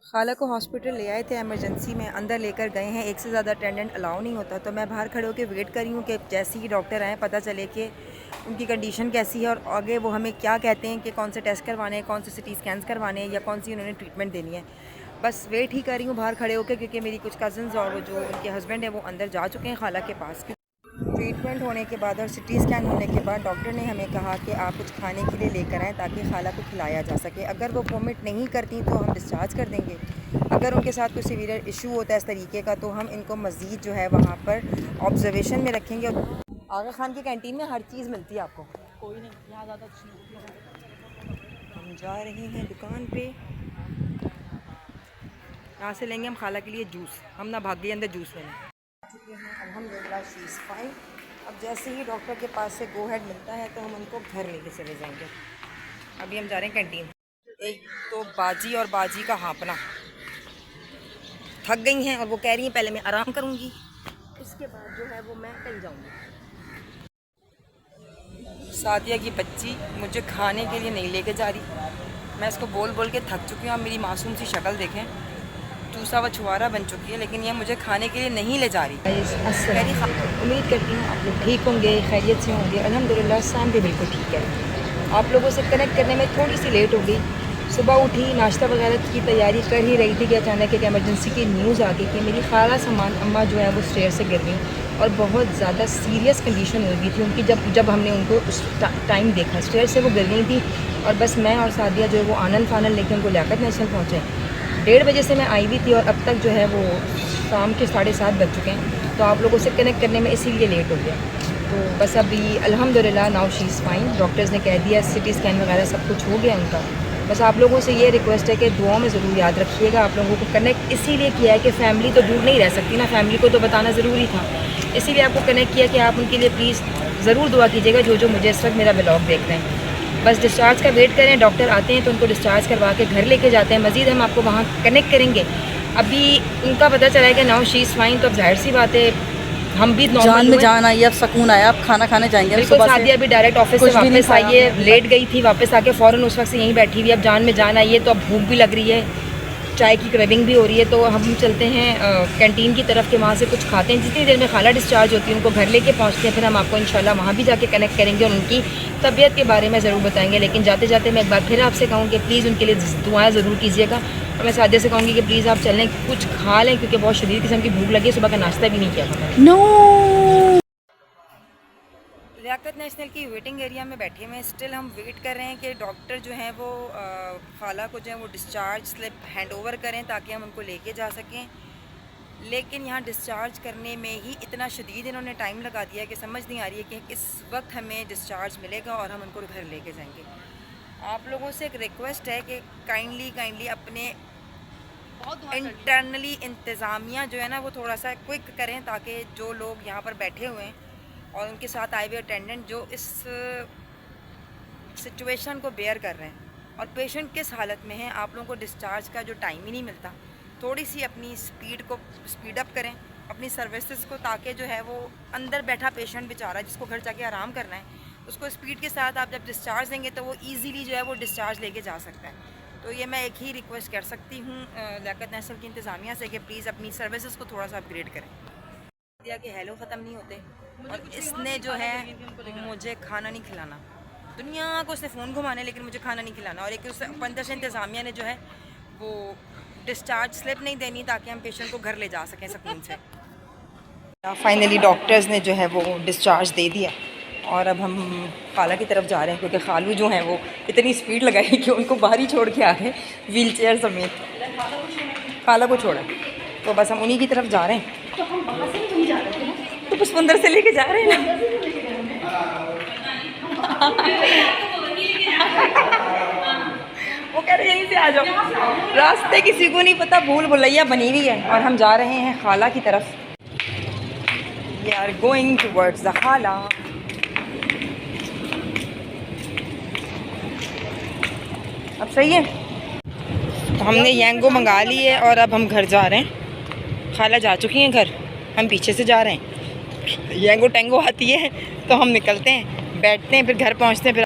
खाला को हॉस्पिटल ले आए थे एमरजेंसी में, अंदर लेकर गए हैं। एक से ज़्यादा अटेंडेंट अलाउ नहीं होता, तो मैं बाहर खड़े होकर वेट कर रही हूँ कि जैसे ही डॉक्टर आए पता चले कि उनकी कंडीशन कैसी है और आगे वो हमें क्या कहते हैं कि कौन से टेस्ट करवाने हैं, कौन से सिटी स्कैन्स करवाने हैं या कौन सी उन्होंने ट्रीटमेंट देनी है। बस वेट ही कर रही हूँ बाहर खड़े होकर, क्योंकि मेरी कुछ कज़न्स और जो उनके हस्बैंड हैं वो अंदर जा चुके हैं खाला के पास। ट्रीटमेंट होने के बाद और सिटी स्कैन होने के बाद डॉक्टर ने हमें कहा कि आप कुछ खाने के लिए लेकर आएँ ताकि खाला को खिलाया जा सके। अगर वो वोमिट नहीं करती तो हम डिस्चार्ज कर देंगे। अगर उनके साथ कोई सीवियर इशू होता है इस तरीके का, तो हम इनको मज़ीद जो है वहाँ पर ऑब्जर्वेशन में रखेंगे। आगा खान की कैंटीन में हर चीज़ मिलती है आपको। कोई नहीं, यहाँ ज़्यादा अच्छी नहीं होती। हम जा रहे हैं दुकान पे, यहाँ से लेंगे हम खाला के लिए जूस। हम ना भाग गए अंदर जूस लेने। अल्हम्दुलिल्लाह शी इज़ फाइन। अब जैसे ही डॉक्टर के पास से गो हेड मिलता है तो हम उनको घर लेके चले जाएंगे। अभी हम जा रहे हैं कैंटीन। एक तो बाजी और बाजी का हाँपना, थक गई हैं और वो कह रही हैं पहले मैं आराम करूँगी, उसके बाद जो है वो मैं कहीं जाऊँगी। सादिया की बच्ची मुझे खाने के लिए नहीं लेके जा रही। मैं इसको बोल बोल के थक चुकी हूँ। आप मेरी मासूम सी शक्ल देखें, चूसा व छुआरा बन चुकी है, लेकिन यह मुझे खाने के लिए नहीं ले जा रही। उम्मीद करती हूँ आप लोग ठीक होंगे, खैरियत से होंगे। अल्हम्दुलिल्लाह शाम भी बिल्कुल ठीक है। आप लोगों से कनेक्ट करने में थोड़ी सी लेट हो गई। सुबह उठी, नाश्ता वगैरह की तैयारी कर ही रही थी कि अचानक एक एमरजेंसी की न्यूज़ आ गई कि मेरी खाला सामान अम्मा जो है वो स्टेयर से गिर गई और बहुत ज़्यादा सीरियस कंडीशन हो गई थी उनकी। जब हमने उनको उस टाइम देखा, स्टेयर से वो गिर गई थी और बस मैं और सादिया जो है वो आनन फानन लेके उनको लियाकत नेशनल पहुँचे। 1:30 बजे से मैं आई हुई थी और अब तक जो है वो शाम के 7:30 बज चुके हैं। तो आप लोगों से कनेक्ट करने में इसीलिए लेट हो गया। तो बस अभी अल्हम्दुलिल्लाह now she is fine. Doctors ने कह दिया, सिटी स्कैन वगैरह सब कुछ हो गया उनका। बस आप लोगों से ये रिक्वेस्ट है कि दुआओं में ज़रूर याद रखिएगा। आप लोगों को कनेक्ट इसीलिए किया है कि फ़ैमिली तो दूर नहीं रह सकती ना, फैमिली को तो बताना ज़रूरी था, इसीलिए आपको कनेक्ट किया कि आप उनके लिए प्लीज़ ज़रूर दुआ कीजिएगा जो मुझे इस वक्त मेरा व्लॉग देख रहे हैं। बस डिस्चार्ज का वेट करें, डॉक्टर आते हैं तो उनको डिस्चार्ज करवा के घर लेके जाते हैं। मज़ीद हम आपको वहाँ कनेक्ट करेंगे। अभी उनका पता चला है कि नाउ शी इज़ फाइन, तो अब जाहिर सी बात है हम भी जान में जान आई, अब सुकून आया, अब खाना खाने जाएंगे। बिल्कुल, सादिया अभी डायरेक्ट ऑफिस से वापस आई है, लेट गई थी, वापस आके फ़ौरन उस वक्त से यहीं बैठी हुई। अब जान में जान आई है तो अब भूख भी लग रही है, चाय की क्रेविंग भी हो रही है। तो हम चलते हैं कैंटीन की तरफ के, वहाँ से कुछ खाते हैं। जितनी देर में खाला डिस्चार्ज होती है उनको घर लेके पहुँचते हैं, फिर हम आपको इंशाल्लाह वहाँ भी जाके कनेक्ट करेंगे और उनकी तबीयत के बारे में ज़रूर बताएंगे। लेकिन जाते जाते मैं एक बार फिर आपसे कहूँ कि प्लीज़ उनके लिए दुआएं ज़रूर कीजिएगा। और मैं सादिया से कहूँगी कि प्लीज़ आप चलें, कुछ खा लें, क्योंकि बहुत शदीद किस्म की भूख लगी है। सुबह का नाश्ता भी नहीं किया था। नो, लियाकत नेशनल की वेटिंग एरिया में बैठे हुए हैं। स्टिल हम वेट कर रहे हैं कि डॉक्टर जो हैं वो खाला को जो है वो डिस्चार्ज स्लिप हैंड ओवर करें ताकि हम उनको लेके जा सकें। लेकिन यहाँ डिस्चार्ज करने में ही इतना शदीद इन्होंने टाइम लगा दिया कि समझ नहीं आ रही है कि किस वक्त हमें डिस्चार्ज मिलेगा और हम उनको घर लेके जाएंगे। आप लोगों से एक रिक्वेस्ट है कि काइंडली अपने इंटरनली इंतज़ामिया जो है ना वो थोड़ा सा क्विक करें, ताकि जो लोग यहाँ पर बैठे हुए हैं और उनके साथ आए हुए अटेंडेंट जो इस सिचुएशन को बेयर कर रहे हैं और पेशेंट किस हालत में है, आप लोगों को डिस्चार्ज का जो टाइम ही नहीं मिलता। थोड़ी सी अपनी स्पीड को स्पीड अप करें, अपनी सर्विसेज को, ताकि जो है वो अंदर बैठा पेशेंट बेचारा जिसको घर जाके आराम करना है, उसको स्पीड के साथ आप जब डिस्चार्ज देंगे तो वो ईज़िली जो है वो डिस्चार्ज लेके जा सकता है। तो ये मैं एक ही रिक्वेस्ट कर सकती हूँ लियाकत नेशनल की इंतज़ामिया से कि प्लीज़ अपनी सर्विसेज को थोड़ा सा अपग्रेड करें। दिया कि हेलो ख़त्म नहीं होते और इसने जो है मुझे खाना नहीं खिलाना, दुनिया को उसने फ़ोन घुमाने, लेकिन मुझे खाना नहीं खिलाना। और एक उस पंद्रह से इंतज़ामिया ने जो है वो डिस्चार्ज स्लिप नहीं देनी ताकि हम पेशेंट को घर ले जा सकें सुकून से। फाइनली डॉक्टर्स ने जो है वो डिस्चार्ज दे दिया और अब हम खाला की तरफ जा रहे हैं, क्योंकि खालू जो हैं वो इतनी स्पीड लगाई कि उनको बाहर ही छोड़ के आ गए व्हील चेयर समेत। खाला को छोड़ा तो बस हम उन्हीं की तरफ जा रहे हैं। तो हम वहाँ से नहीं जा रहे थे, तो पुष्पिंदर से लेके जा रहे हैं ना। वो कह रहे यहीं से आ जाओ, रास्ते किसी को नहीं पता, भूल भुलैया बनी हुई है। और हम जा रहे हैं खाला की तरफ। We are going towards the khala. अब सही है, तो हमने यंगो मंगा ली है और अब हम घर जा रहे हैं। खाला जा चुकी हैं घर, हम पीछे से जा रहे हैं। यंगो टेंगो आती है तो हम निकलते हैं, बैठते हैं, फिर घर पहुंचते हैं। फिर